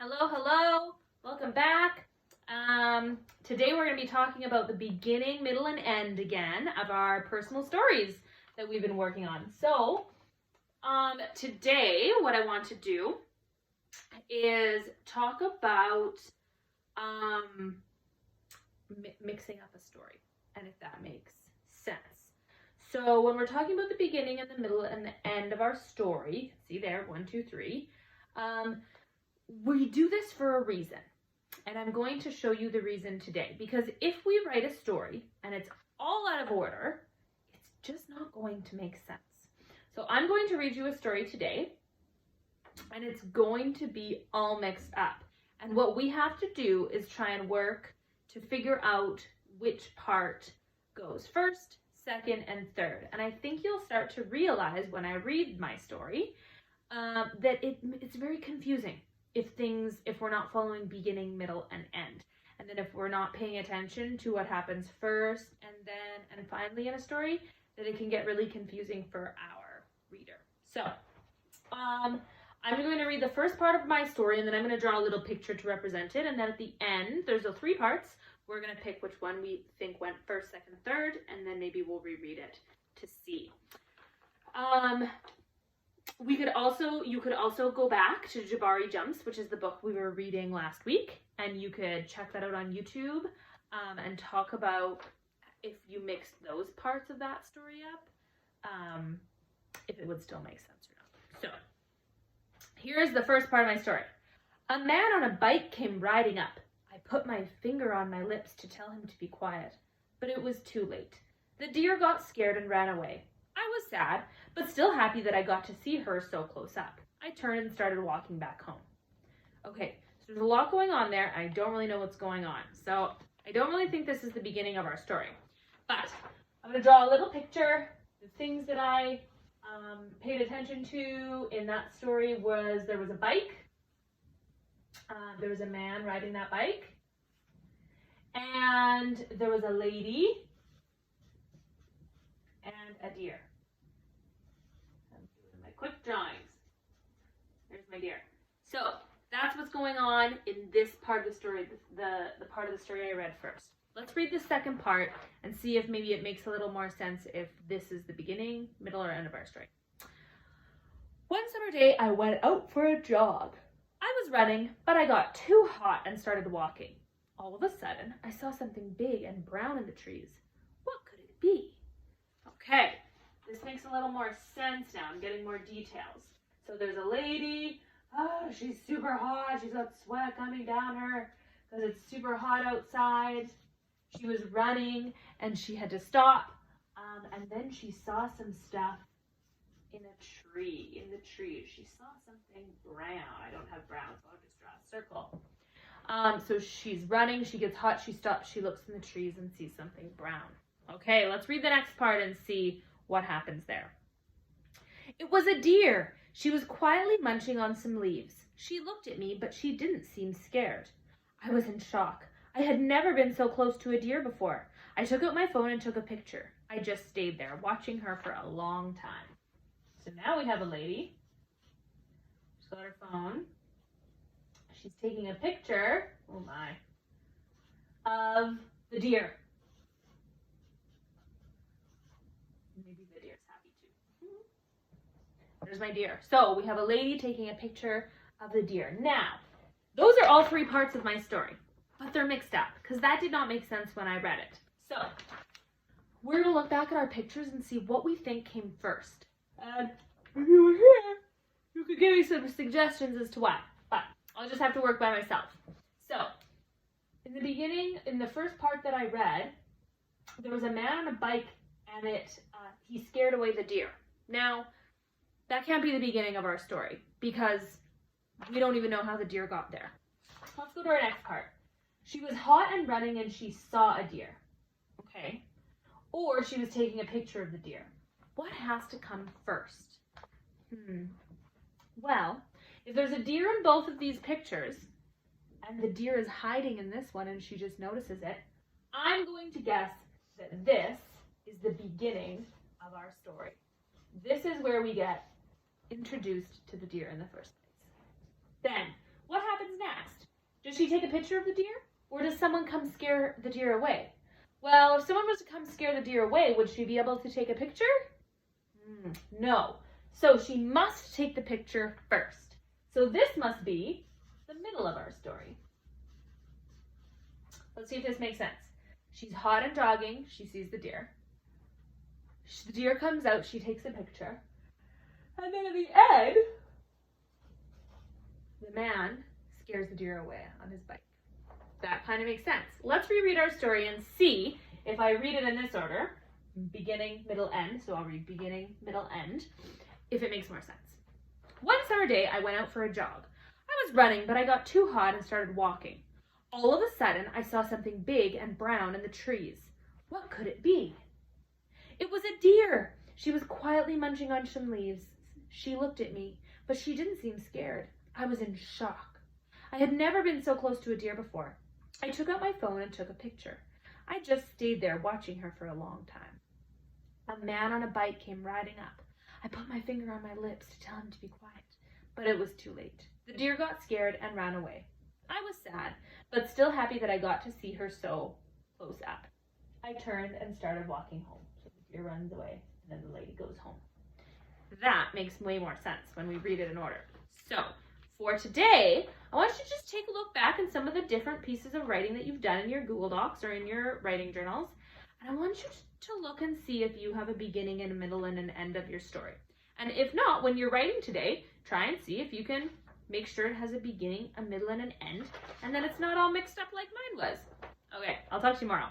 Hello, hello. Welcome back. Today we're going to be talking about the beginning, middle, and end again of our personal stories that we've been working on. So, today what I want to do is talk about mixing up a story, and if that makes sense. So when we're talking about the beginning and the middle and the end of our story, see there, 1, 2, 3, we do this for a reason. And I'm going to show you the reason today. Because if we write a story and it's all out of order, it's just not going to make sense. So I'm going to read you a story today, and it's going to be all mixed up. And what we have to do is try and work to figure out which part goes first, second, and third. And I think you'll start to realize when I read my story that it's very confusing if we're not following beginning, middle, and end. And then if we're not paying attention to what happens first and finally in a story, then it can get really confusing for our reader. So I'm going to read the first part of my story, and then I'm going to draw a little picture to represent it. And then at the end, there's the 3 parts. We're going to pick which one we think went first, second, third, and then maybe we'll reread it to see. You could also go back to Jabari Jumps, which is the book we were reading last week, and you could check that out on YouTube and talk about if you mixed those parts of that story up, if it would still make sense or not. So here's the first part of my story. A man on a bike came riding up. I put my finger on my lips to tell him to be quiet, but it was too late. The deer got scared and ran away. I was sad, but still happy that I got to see her so close up. I turned and started walking back home. Okay, so there's a lot going on there. I don't really know what's going on. So I don't really think this is the beginning of our story. But I'm going to draw a little picture. The things that I paid attention to in that story was there was a bike. There was a man riding that bike. And there was a lady and a deer. Quick drawings. There's my deer. So that's what's going on in this part of the story, the part of the story I read first. Let's read the second part and see if maybe it makes a little more sense if this is the beginning, middle, or end of our story. One summer day, I went out for a jog. I was running, but I got too hot and started walking. All of a sudden, I saw something big and brown in the trees. What could it be? Okay. This makes a little more sense now. I'm getting more details. So there's a lady. Oh, she's super hot. She's got sweat coming down her because it's super hot outside. She was running and she had to stop. And then she saw some stuff in a tree. In the tree, she saw something brown. I don't have brown, so I'll just draw a circle. So she's running. She gets hot. She stops. She looks in the trees and sees something brown. Okay, let's read the next part and see what happens there. It was a deer. She was quietly munching on some leaves. She looked at me, but she didn't seem scared. I was in shock. I had never been so close to a deer before. I took out my phone and took a picture. I just stayed there, watching her for a long time. So now we have a lady. She's got her phone. She's taking a picture, oh my, of the deer. There's my deer. So we have a lady taking a picture of the deer. Now, those are all 3 parts of my story, but they're mixed up because that did not make sense when I read it. So we're going to look back at our pictures and see what we think came first. And if you were here, you could give me some suggestions as to why, but I'll just have to work by myself. So in the beginning, in the first part that I read, there was a man on a bike and he scared away the deer. Now, that can't be the beginning of our story because we don't even know how the deer got there. Let's go to our next part. She was hot and running and she saw a deer. Okay. Or she was taking a picture of the deer. What has to come first? Well, if there's a deer in both of these pictures and the deer is hiding in this one and she just notices it, I'm going to guess that this is the beginning of our story. This is where we get introduced to the deer in the first place. Then, what happens next? Does she take a picture of the deer? Or does someone come scare the deer away? Well, if someone was to come scare the deer away, would she be able to take a picture? No. So she must take the picture first. So this must be the middle of our story. Let's see if this makes sense. She's hot and jogging. She sees the deer. The deer comes out. She takes a picture. And then at the end, the man scares the deer away on his bike. That kind of makes sense. Let's reread our story and see if I read it in this order. Beginning, middle, end. So I'll read beginning, middle, end, if it makes more sense. One summer day, I went out for a jog. I was running, but I got too hot and started walking. All of a sudden, I saw something big and brown in the trees. What could it be? It was a deer. She was quietly munching on some leaves. She looked at me, but she didn't seem scared. I was in shock. I had never been so close to a deer before. I took out my phone and took a picture. I just stayed there watching her for a long time. A man on a bike came riding up. I put my finger on my lips to tell him to be quiet, but it was too late. The deer got scared and ran away. I was sad, but still happy that I got to see her so close up. I turned and started walking home. So the deer runs away, and then the lady goes home. That makes way more sense when we read it in order. So, for today, I want you to just take a look back at some of the different pieces of writing that you've done in your Google Docs or in your writing journals. And I want you to look and see if you have a beginning and a middle and an end of your story. And if not, when you're writing today, try and see if you can make sure it has a beginning, a middle, and an end, and then it's not all mixed up like mine was. Okay, I'll talk to you tomorrow.